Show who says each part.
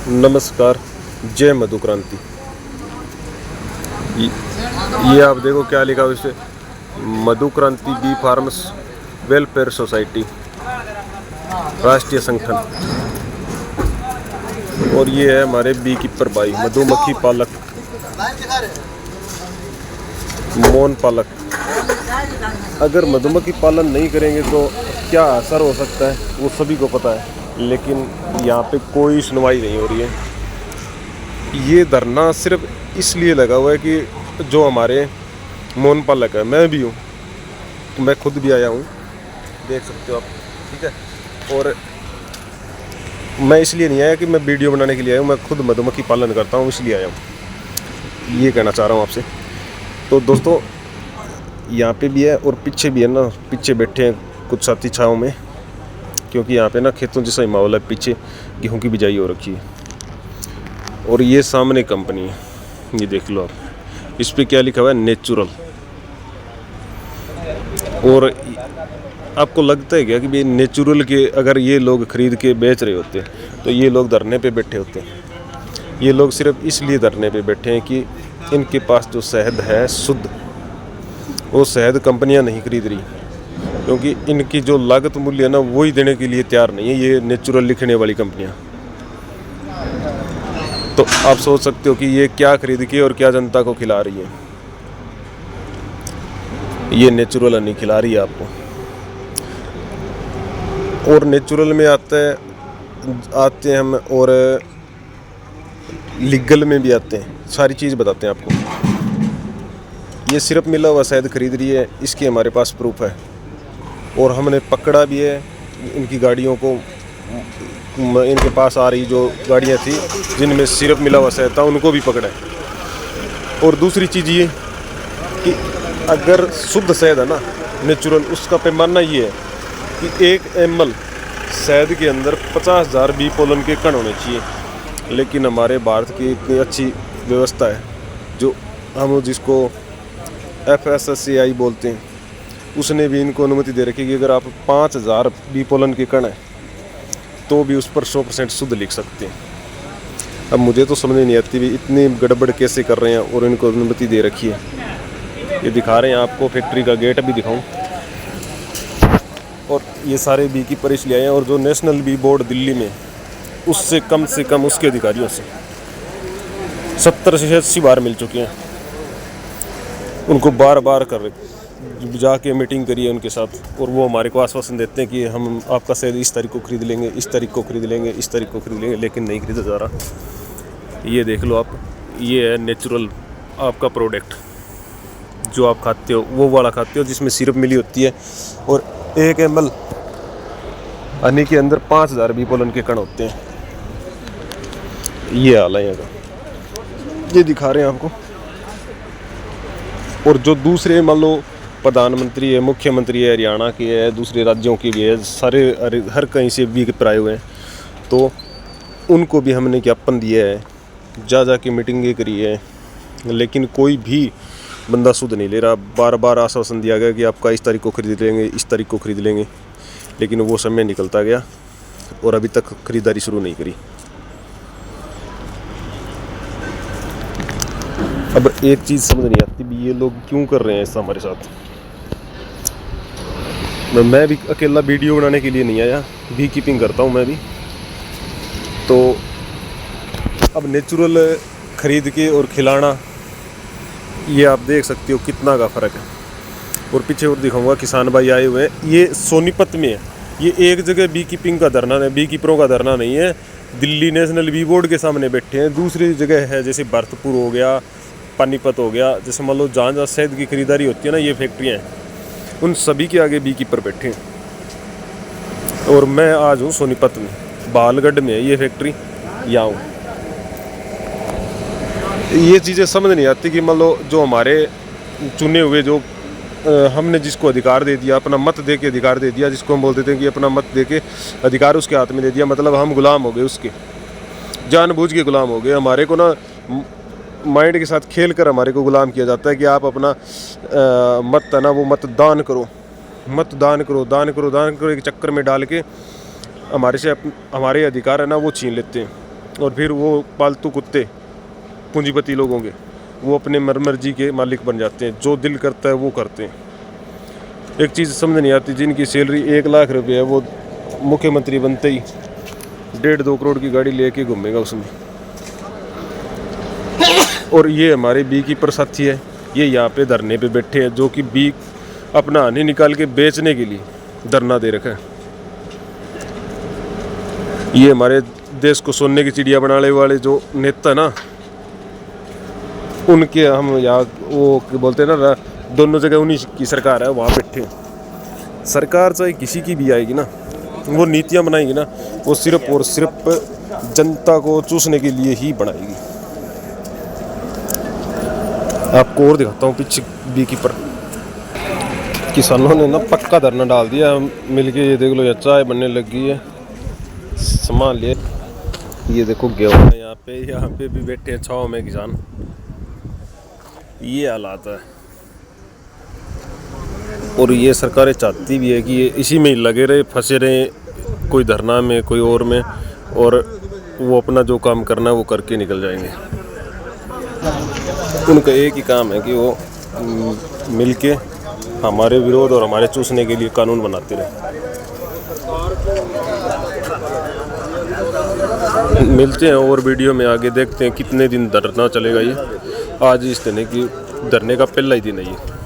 Speaker 1: नमस्कार, जय मधु क्रांति। ये आप देखो क्या लिखा हुआ इसे, मधु क्रांति बी फार्म्स वेलफेयर सोसाइटी राष्ट्रीय संगठन। और ये है हमारे बी कीपर भाई, मधुमक्खी पालक, मौन पालक। अगर मधुमक्खी पालन नहीं करेंगे तो क्या असर हो सकता है वो सभी को पता है, लेकिन यहाँ पे कोई सुनवाई नहीं हो रही है। ये धरना सिर्फ इसलिए लगा हुआ है कि जो हमारे मौन पालक है, मैं भी हूँ, तो मैं खुद भी आया हूँ, देख सकते हो आप, ठीक है। और मैं इसलिए नहीं आया कि मैं वीडियो बनाने के लिए आया हूँ, मैं खुद मधुमक्खी पालन करता हूँ, इसलिए आया हूँ। ये कहना चाह रहा हूँ आपसे। तो दोस्तों यहाँ पे भी है और पीछे भी है ना, पीछे बैठे हैं कुछ साथी छाँव में, क्योंकि यहाँ पे ना खेतों जैसा ही माहौल है, पीछे गेहूं की बिजाई हो रखी है। और ये सामने कंपनी है, ये देख लो आप, इस पे क्या लिखा हुआ है, नेचुरल। और आपको लगता है क्या कि भाई नेचुरल के अगर ये लोग खरीद के बेच रहे होते तो ये लोग धरने पे बैठे होते? ये लोग सिर्फ इसलिए धरने पे बैठे हैं कि इनके पास जो शहद है शुद्ध, वो शहद कंपनियां नहीं खरीद रही, क्योंकि इनकी जो लागत मूल्य है ना वही देने के लिए तैयार नहीं है ये नेचुरल लिखने वाली कंपनियां। तो आप सोच सकते हो कि ये क्या खरीद के और क्या जनता को खिला रही है। ये नेचुरल नहीं खिला रही है आपको। और नेचुरल में आते हैं हम, और लीगल में भी आते हैं, सारी चीज़ बताते हैं आपको। ये सिर्फ मिला हुआ शहद खरीद रही है, इसके हमारे पास प्रूफ है। और हमने पकड़ा भी है इनकी गाड़ियों को, इनके पास आ रही जो गाड़ियाँ थी जिनमें सिर्फ मिला हुआ शहद था, उनको भी पकड़ा है। और दूसरी चीज़ ये कि अगर शुद्ध शहद है ना नेचुरल, उसका पैमाना ये है कि 1 ml शहद के अंदर 50,000 बी पोलन के कण होने चाहिए। लेकिन हमारे भारत की इतनी अच्छी व्यवस्था है, जो हम जिसको FSSAI बोलते हैं, उसने भी इनको अनुमति दे रखी है कि अगर आप 5,000 बी पोलन के कण है तो भी उस पर 100% शुद्ध लिख सकते हैं। अब मुझे तो समझ नहीं आती भी इतनी गड़बड़ कैसे कर रहे हैं, और इनको अनुमति दे रखी है। ये दिखा रहे हैं आपको, फैक्ट्री का गेट भी दिखाऊं। और ये सारे बी कीपर इसलिए आए हैं, और जो नेशनल बी बोर्ड दिल्ली में, उससे कम उसके अधिकारियों से 70 से 80 बार मिल चुके हैं। उनको बार कर जाके मीटिंग करिए उनके साथ, और वो हमारे को आश्वासन देते हैं कि हम आपका शहद इस तारीख को खरीद लेंगे, इस तारीख को खरीद लेंगे, इस तारीख को खरीद लेंगे, लेकिन नहीं खरीदा जा रहा। ये देख लो आप, ये है नेचुरल आपका प्रोडक्ट जो आप खाते हो, वो वाला खाते हो जिसमें सिरप मिली होती है। और 1 ml हनी के अंदर 5,000 बी पोलन के कण होते हैं। ये हाल है यहाँ का, ये दिखा रहे हैं आपको। और जो दूसरे मान लो प्रधानमंत्री है, मुख्यमंत्री है, हरियाणा के है, दूसरे राज्यों के भी है, सारे हर कहीं से भी प्राय हुए हैं, तो उनको भी हमने ज्ञापन दिया है, जा के मीटिंगें करी है, लेकिन कोई भी बंदा शुद्ध नहीं ले रहा। बार आश्वासन दिया गया कि आपका इस तारीख को खरीद लेंगे, इस तारीख को खरीद लेंगे, लेकिन वो समय निकलता गया और अभी तक खरीदारी शुरू नहीं करी। अब एक चीज़ समझ नहीं आती भी, ये लोग क्यों कर रहे हैं ऐसा हमारे साथ। मैं भी अकेला वीडियो बनाने के लिए नहीं आया, बी कीपिंग करता हूँ मैं भी। तो अब नेचुरल खरीद के और खिलाना, ये आप देख सकते हो कितना का फ़र्क है। और पीछे और दिखाऊंगा, किसान भाई आए हुए हैं, ये सोनीपत में है। ये एक जगह बी कीपिंग का धरना है, बी कीपरों का धरना नहीं है, दिल्ली नेशनल बी बोर्ड के सामने बैठे हैं। दूसरी जगह है जैसे भरतपुर हो गया, पानीपत हो गया, जैसे मान लो जहाँ शहद की खरीदारी होती है ना, ये फैक्ट्रियाँ हैं, उन सभी के आगे बी कीपर बैठे हैं। और मैं आज हूँ सोनीपत में, बालगढ़ में है ये फैक्ट्री, यहाँ हूँ। ये चीज़ें समझ नहीं आती कि मान लो जो हमारे चुने हुए, जो हमने जिसको अधिकार दे दिया, अपना मत दे के अधिकार दे दिया, जिसको हम बोल देते हैं कि अपना मत दे के अधिकार उसके हाथ में दे दिया, मतलब हम गुलाम हो गए उसके, जानबूझ के गुलाम हो गए। हमारे को ना माइंड के साथ खेल कर हमारे को गुलाम किया जाता है कि आप अपना मत है ना वो मत दान करो, दान करो एक चक्कर में डाल के हमारे से हमारे अधिकार है ना वो छीन लेते हैं। और फिर वो पालतू कुत्ते पूंजीपति लोगों के वो अपने मर्जी के मालिक बन जाते हैं, जो दिल करता है वो करते हैं। एक चीज़ समझ नहीं आती, जिनकी सैलरी 1 लाख रुपये है वो मुख्यमंत्री बनते ही 1.5-2 करोड़ की गाड़ी लेके घूमेगा उसमें। और ये हमारे बी कीपर साथी है, ये यहाँ पे धरने पे बैठे हैं, जो कि बी अपना हनी निकाल के बेचने के लिए धरना दे रखा है। ये हमारे देश को सोने की चिड़िया बनाने वाले जो नेता ना, उनके हम यहाँ वो बोलते हैं ना, दोनों जगह उन्हीं की सरकार है, वहाँ बैठे हैं। सरकार चाहे किसी की भी आएगी ना, वो नीतियाँ बनाएगी ना, वो सिर्फ और सिर्फ जनता को चूसने के लिए ही बनाएगी। आपको और दिखाता हूँ पीछे बी कीपर। किसानों ने ना पक्का धरना डाल दिया मिलके, ये देख लो, ये चाय बनने लगी है, सामान लिए। ये देखो गेहूँ है यहाँ पे भी बैठे हैं छाँव में किसान। ये हालात है। और ये सरकारें चाहती भी है कि ये इसी में ही लगे रहे, फंसे रहे, कोई धरना में कोई और में, और वो अपना जो काम करना है वो करके निकल जाएंगे। उनका एक ही काम है कि वो मिलके हमारे विरोध और हमारे चूसने के लिए कानून बनाते रहे। मिलते हैं और वीडियो में आगे, देखते हैं कितने दिन धरना चलेगा। ये आज इस धरने का पहला ही दिन है ये।